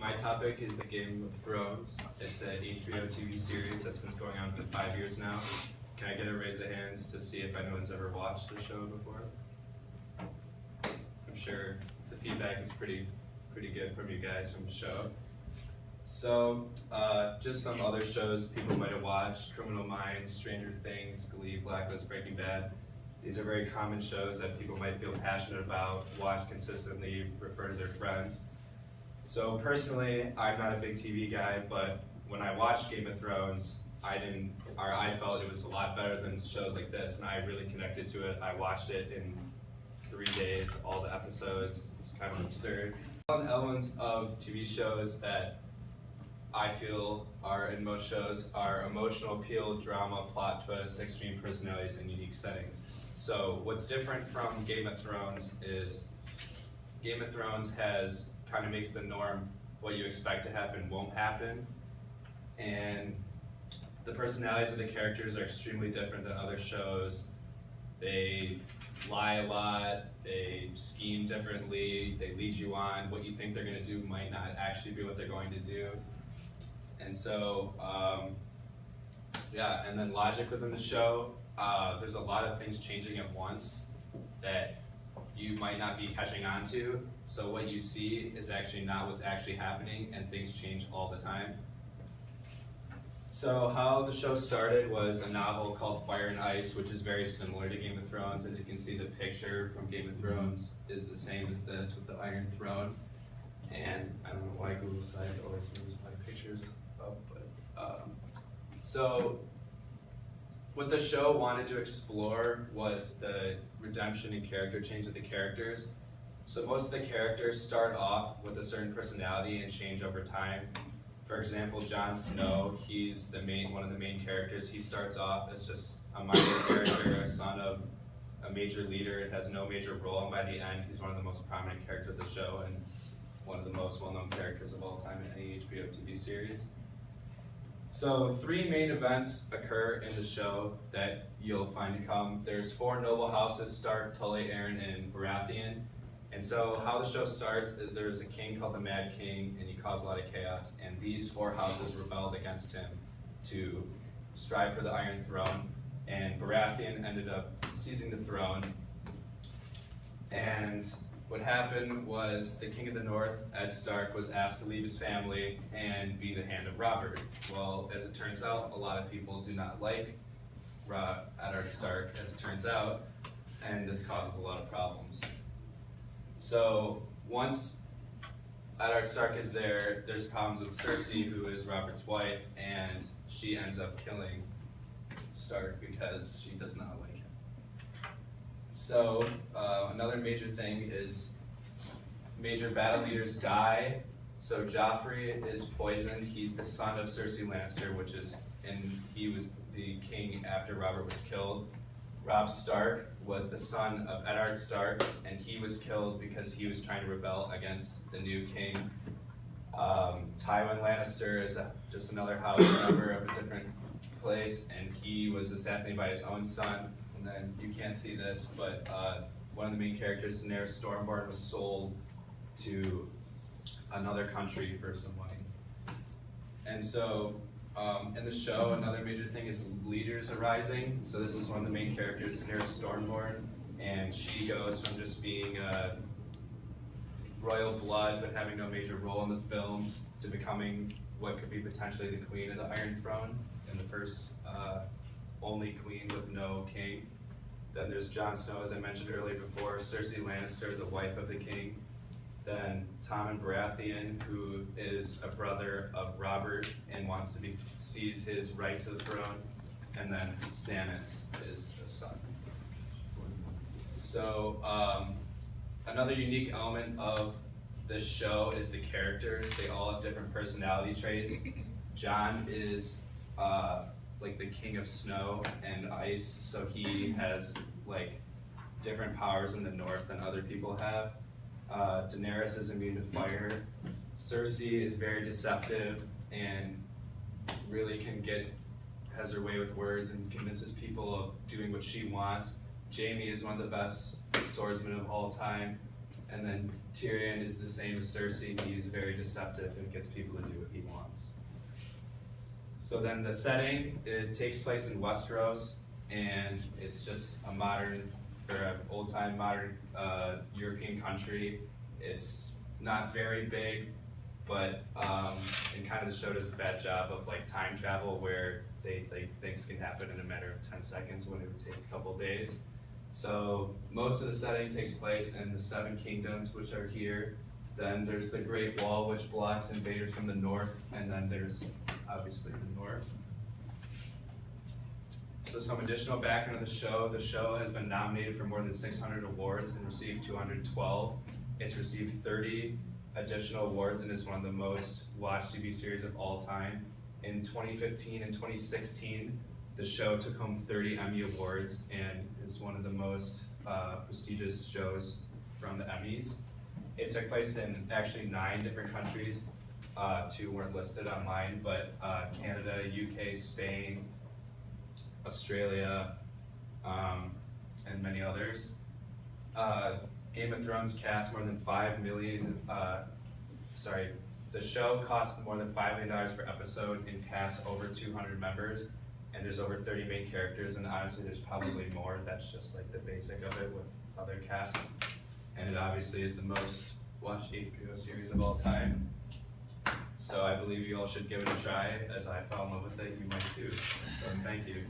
my topic is the Game of Thrones. It's an HBO TV series that's been going on for 5 years now. Can I get a raise of hands to see if anyone's ever watched the show before? I'm sure the feedback is pretty good from you guys from the show. So, just some other shows people might have watched: Criminal Minds, Stranger Things, Glee, Blacklist, Breaking Bad. These are very common shows that people might feel passionate about, watch consistently, refer to their friends. So personally, I'm not a big TV guy, but when I watched Game of Thrones, I felt it was a lot better than shows like this, and I really connected to it. I watched it in 3 days, all the episodes. It's kind of absurd. One elements of TV shows that I feel are in most shows are emotional appeal, drama, plot twists, extreme personalities, and unique settings. So what's different from Game of Thrones is Game of Thrones kind of makes the norm what you expect to happen won't happen, and the personalities of the characters are extremely different than other shows. They lie a lot, they scheme differently, they lead you on. What you think they're going to do might not actually be what they're going to do. And so, and then logic within the show, there's a lot of things changing at once that you might not be catching on to. So what you see is actually not what's actually happening, and things change all the time. So how the show started was a novel called Fire and Ice, which is very similar to Game of Thrones. As you can see, the picture from Game of Thrones is the same as this with the Iron Throne. And I don't know why Google Slides always moves my pictures up, but so what the show wanted to explore was the redemption and character change of the characters. So most of the characters start off with a certain personality and change over time. For example, Jon Snow, he's one of the main characters. He starts off as just a minor character, a son of a major leader. It has no major role, and by the end, he's one of the most prominent characters of the show and one of the most well-known characters of all time in any HBO TV series. So 3 main events occur in the show that you'll find to come. There's 4 noble houses: Stark, Tully, Arryn, and Baratheon. And so how the show starts is there's a king called the Mad King, and he caused a lot of chaos, and these 4 houses rebelled against him to strive for the Iron Throne, and Baratheon ended up seizing the throne. And what happened was the King of the North, Ed Stark, was asked to leave his family and be the hand of Robert. Well, as it turns out, a lot of people do not like Eddard Stark, as it turns out, and this causes a lot of problems. So once Eddard Stark is there, there's problems with Cersei, who is Robert's wife, and she ends up killing Stark because she does not like him. So another major thing is major battle leaders die. So Joffrey is poisoned. He's the son of Cersei Lannister, he was the king after Robert was killed. Robb Stark was the son of Eddard Stark, and he was killed because he was trying to rebel against the new king. Tywin Lannister is just another house member of a different place, and he was assassinated by his own son. And then you can't see this, but one of the main characters, Daenerys Stormborn, was sold to another country for some money. And so in the show, another major thing is leaders arising. So this is one of the main characters, Daenerys Stormborn, and she goes from just being royal blood but having no major role in the film to becoming what could be potentially the queen of the Iron Throne, and the first only queen with no king. Then there's Jon Snow, as I mentioned earlier before, Cersei Lannister, the wife of the king. Then Tommen Baratheon, who is a brother of Robert and wants to seize his right to the throne. And then Stannis is a son. So another unique element of this show is the characters. They all have different personality traits. Jon is like the king of snow and ice, so he has like different powers in the north than other people have. Daenerys is immune to fire. Cersei is very deceptive and really has her way with words and convinces people of doing what she wants. Jaime is one of the best swordsmen of all time. And then Tyrion is the same as Cersei. He's very deceptive and gets people to do what he wants. So then the setting, it takes place in Westeros, and it's just a modern, or an old-time modern European country. It's not very big, but and kind of the show does a bad job of like time travel, where things can happen in a matter of 10 seconds when it would take a couple days. So most of the setting takes place in the Seven Kingdoms, which are here. Then there's the Great Wall, which blocks invaders from the north, and then there's obviously the north. So some additional background of the show. The show has been nominated for more than 600 awards and received 212. It's received 30 additional awards and is one of the most watched TV series of all time. In 2015 and 2016, the show took home 30 Emmy Awards and is one of the most prestigious shows from the Emmys. It took place in actually 9 different countries. 2 weren't listed online, but Canada, UK, Spain, Australia, and many others. Game of Thrones cast more than $5 million, the show cost more than $5 million per episode and casts over 200 members, and there's over 30 main characters, and honestly there's probably more. That's just like the basic of it with other casts. And it obviously is the most watched HBO series of all time. So I believe you all should give it a try. As I fell in love with it, you might too. So thank you.